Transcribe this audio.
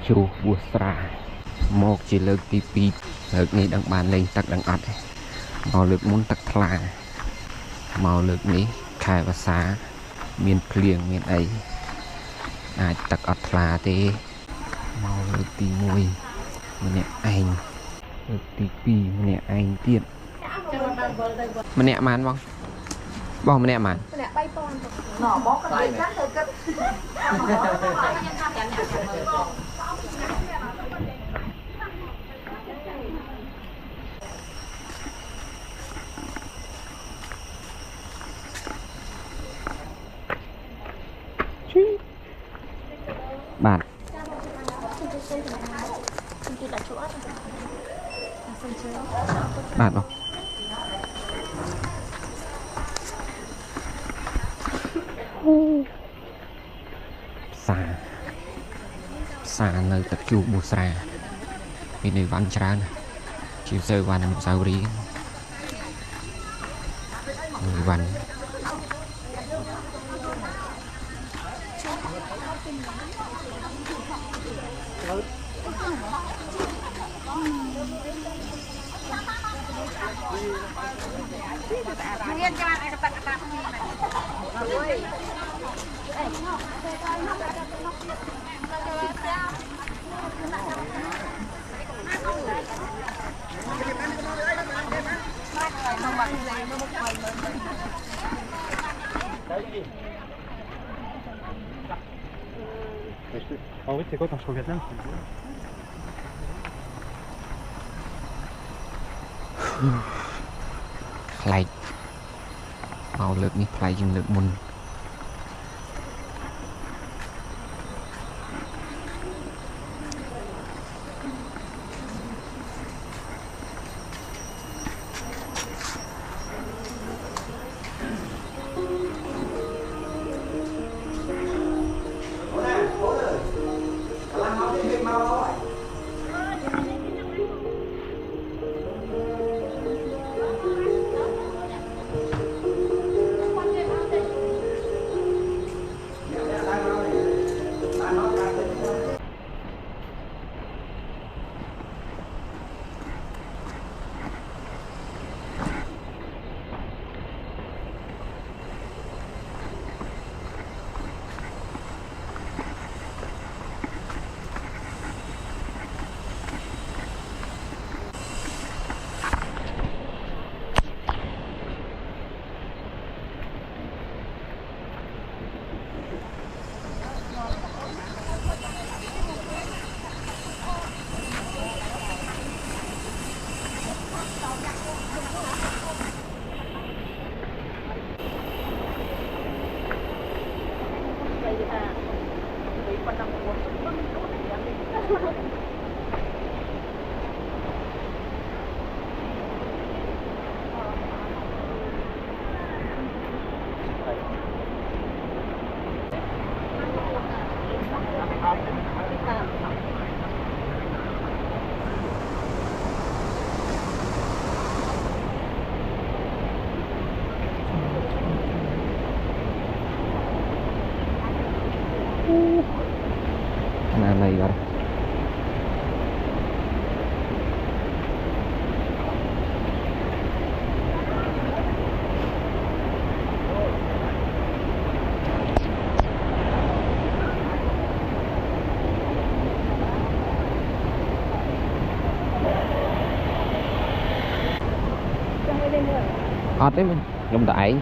chu bùa sra một chỉ lực tí pi lực này đang bàn lên tắc đang ắt màu lực muốn tắc thla màu lực này khai và xá miền liền miền ấy ai tắc ắt thla thế màu lực tí mùi mình anh lực tí pi mình anh tiết mình màn không bong mình màn nọ bó cái gì khác thôi cất bạn bạn không xa nơi tập chu bùa xa vì nơi văn trán chiều sơ văn một sao rí người văn Ah oui, c'est quoi ton choix Vietnam? Play màu lực ní play dừng lực mùn này rồi ọt đấy mình dùng tải